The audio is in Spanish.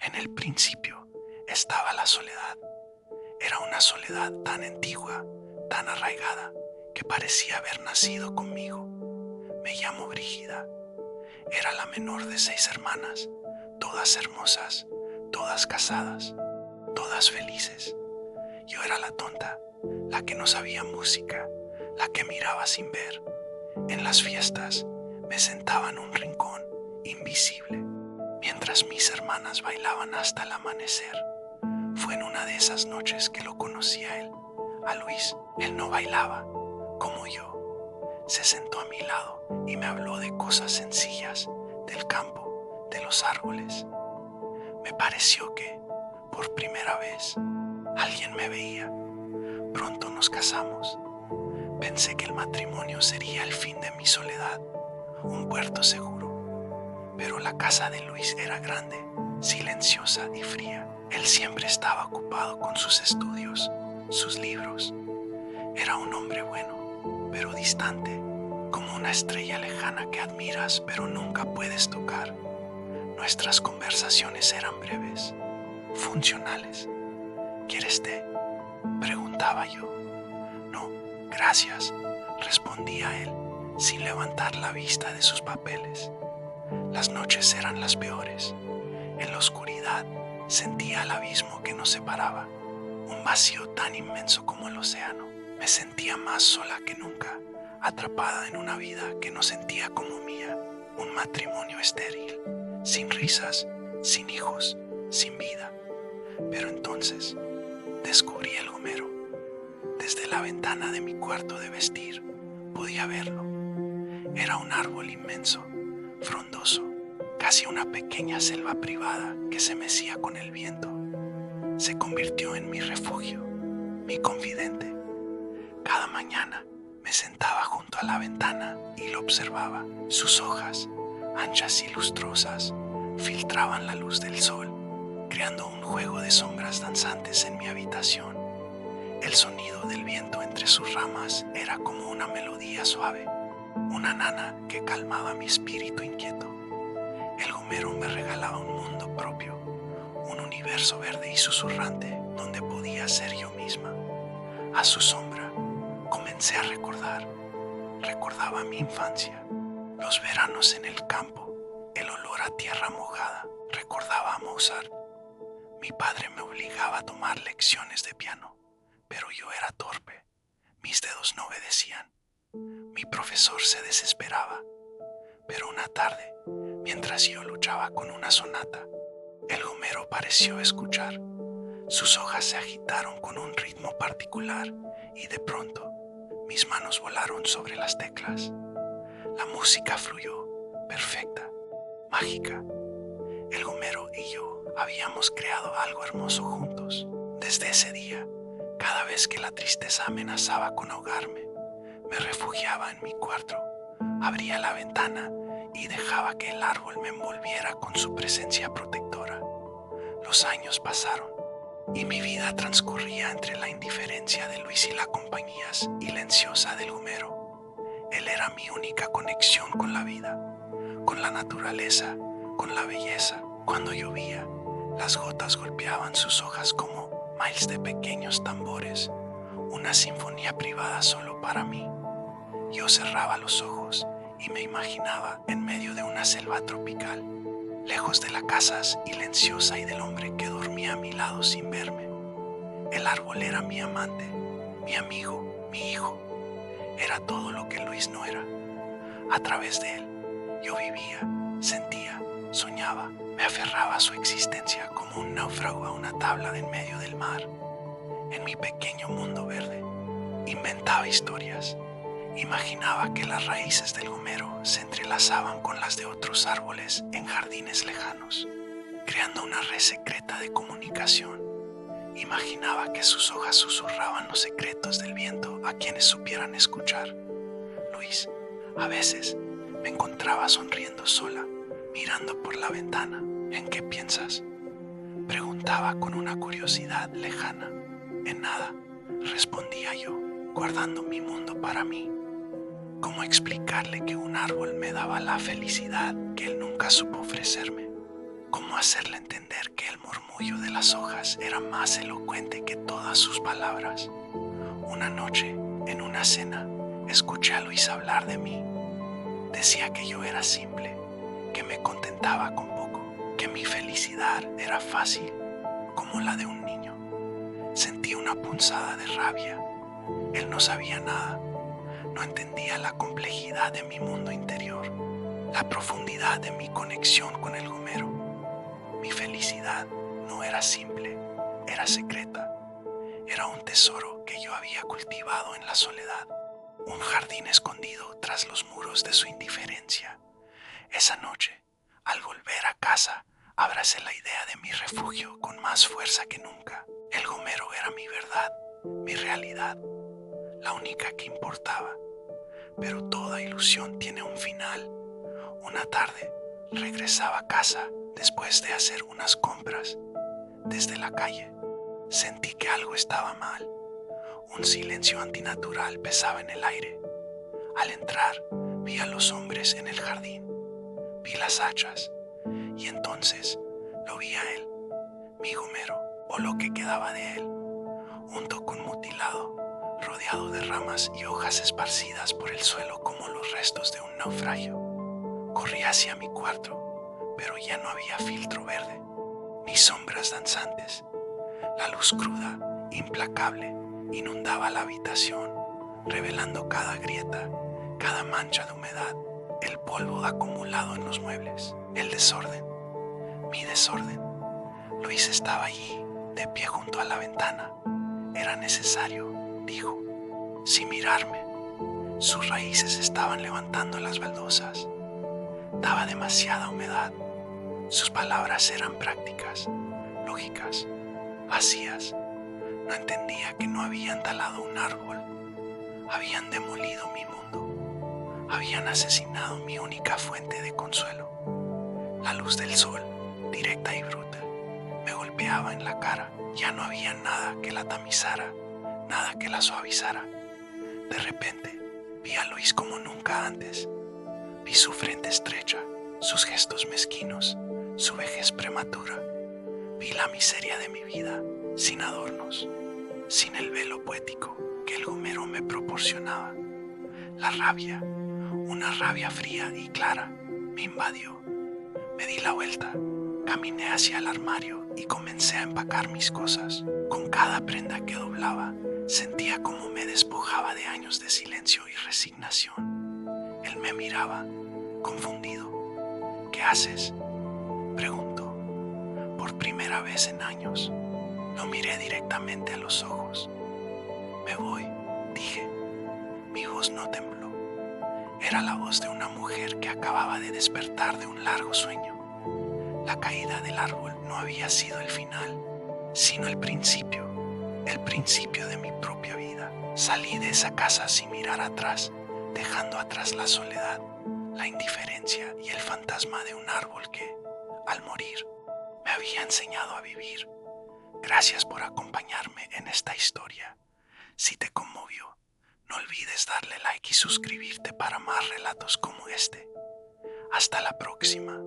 En el principio estaba la soledad. Era una soledad tan antigua, tan arraigada, que parecía haber nacido conmigo. Me llamo Brígida. Era la menor de 6 hermanas, todas hermosas, todas casadas, todas felices. Yo era la tonta, la que no sabía música, la que miraba sin ver. En las fiestas me sentaba en un rincón invisible, mientras mis hermanas bailaban hasta el amanecer. Fue en una de esas noches que lo conocí a él, a Luis. Él no bailaba, como yo. Se sentó a mi lado y me habló de cosas sencillas, del campo, de los árboles. Me pareció que, por primera vez, alguien me veía. Pronto nos casamos. Pensé que el matrimonio sería el fin de mi soledad, un puerto seguro. Pero la casa de Luis era grande, silenciosa y fría. Él siempre estaba ocupado con sus estudios, sus libros. Era un hombre bueno, pero distante, como una estrella lejana que admiras pero nunca puedes tocar. Nuestras conversaciones eran breves, funcionales. ¿Quieres té?, preguntaba yo. No, gracias, respondía él, sin levantar la vista de sus papeles. Las noches eran las peores. En la oscuridad sentía el abismo que nos separaba, un vacío tan inmenso como el océano. Me sentía más sola que nunca, atrapada en una vida que no sentía como mía, un matrimonio estéril, sin risas, sin hijos, sin vida. Pero entonces descubrí el gomero. Desde la ventana de mi cuarto de vestir podía verlo. Era un árbol inmenso, frondoso, casi una pequeña selva privada que se mecía con el viento. Se convirtió en mi refugio, mi confidente. Cada mañana me sentaba junto a la ventana y lo observaba. Sus hojas, anchas y lustrosas, filtraban la luz del sol, creando un juego de sombras danzantes en mi habitación. El sonido del viento entre sus ramas era como una melodía suave, una nana que calmaba mi espíritu inquieto. El gomero me regalaba un mundo propio, un universo verde y susurrante donde podía ser yo misma. A su sombra comencé a recordar. Recordaba mi infancia, los veranos en el campo, el olor a tierra mojada. Recordaba a Mozart. Mi padre me obligaba a tomar lecciones de piano, pero yo era torpe. Mis dedos no obedecían. Mi profesor se desesperaba. Pero una tarde, mientras yo luchaba con una sonata, el gomero pareció escuchar. Sus hojas se agitaron con un ritmo particular y de pronto mis manos volaron sobre las teclas. La música fluyó, perfecta, mágica. El gomero y yo habíamos creado algo hermoso juntos. Desde ese día, cada vez que la tristeza amenazaba con ahogarme, me refugiaba en mi cuarto, abría la ventana y dejaba que el árbol me envolviera con su presencia protectora. Los años pasaron y mi vida transcurría entre la indiferencia de Luis y la compañía silenciosa del gomero. Él era mi única conexión con la vida, con la naturaleza, con la belleza. Cuando llovía, las gotas golpeaban sus hojas como miles de pequeños tambores, una sinfonía privada solo para mí. Yo cerraba los ojos y me imaginaba en medio de una selva tropical, lejos de la casa silenciosa y del hombre que dormía a mi lado sin verme. El árbol era mi amante, mi amigo, mi hijo. Era todo lo que Luis no era. A través de él, yo vivía, sentía, soñaba, me aferraba a su existencia como un náufrago a una tabla en medio del mar. En mi pequeño mundo verde, inventaba historias. Imaginaba que las raíces del gomero se entrelazaban con las de otros árboles en jardines lejanos, creando una red secreta de comunicación. Imaginaba que sus hojas susurraban los secretos del viento a quienes supieran escuchar. Luis, a veces, me encontraba sonriendo sola, mirando por la ventana. ¿En qué piensas?, preguntaba con una curiosidad lejana. En nada, respondía yo, guardando mi mundo para mí. ¿Cómo explicarle que un árbol me daba la felicidad que él nunca supo ofrecerme? ¿Cómo hacerle entender que el murmullo de las hojas era más elocuente que todas sus palabras. Una noche, en una cena, escuché a Luis hablar de mí. Decía que yo era simple, que me contentaba con poco, que mi felicidad era fácil, como la de un niño. Sentí una punzada de rabia. Él no sabía nada, no entendía la complejidad de mi mundo interior, la profundidad de mi conexión con el gomero. Mi felicidad no era simple, era secreta. Era un tesoro que yo había cultivado en la soledad, un jardín escondido tras los muros de su indiferencia. Esa noche, al volver a casa, abracé la idea de mi refugio con más fuerza que nunca. El gomero era mi verdad, mi realidad, la única que importaba. Pero toda ilusión tiene un final. Una tarde, regresaba a casa después de hacer unas compras. Desde la calle, sentí que algo estaba mal. Un silencio antinatural pesaba en el aire. Al entrar, vi a los hombres en el jardín. Vi las hachas. Y entonces lo vi a él, mi gomero, o lo que quedaba de él. Un tocón mutilado, rodeado de ramas y hojas esparcidas por el suelo como los restos de un naufragio. Corrí hacia mi cuarto, pero ya no había filtro verde, ni sombras danzantes. La luz cruda, implacable, inundaba la habitación, revelando cada grieta, cada mancha de humedad, el polvo acumulado en los muebles, el desorden, mi desorden. Luis estaba allí, de pie junto a la ventana. Era necesario, dijo, sin mirarme. Sus raíces estaban levantando las baldosas. Daba demasiada humedad. Sus palabras eran prácticas, lógicas, vacías. No entendía que no habían talado un árbol. Habían demolido mi mundo. Habían asesinado mi única fuente de consuelo. La luz del sol, directa y brutal, me golpeaba en la cara. Ya no había nada que la tamizara, nada que la suavizara. De repente, vi a Luis como nunca antes. Vi su frente estrecha, sus gestos mezquinos, su vejez prematura. Vi la miseria de mi vida, sin adornos, sin el velo poético que el gomero me proporcionaba. La rabia, una rabia fría y clara, me invadió. Me di la vuelta, caminé hacia el armario y comencé a empacar mis cosas. Con cada prenda que doblaba, sentía como me despojaba de años de silencio y resignación. Él me miraba, confundido. ¿Qué haces?, preguntó. Por primera vez en años, lo miré directamente a los ojos. Me voy, dije. Mi voz no tembló. Era la voz de una mujer que acababa de despertar de un largo sueño. La caída del árbol no había sido el final, sino el principio de mi propia vida. Salí de esa casa sin mirar atrás, dejando atrás la soledad, la indiferencia y el fantasma de un árbol que, al morir, me había enseñado a vivir. Gracias por acompañarme en esta historia. Si te conmovió, no olvides darle like y suscribirte para más relatos como este. Hasta la próxima.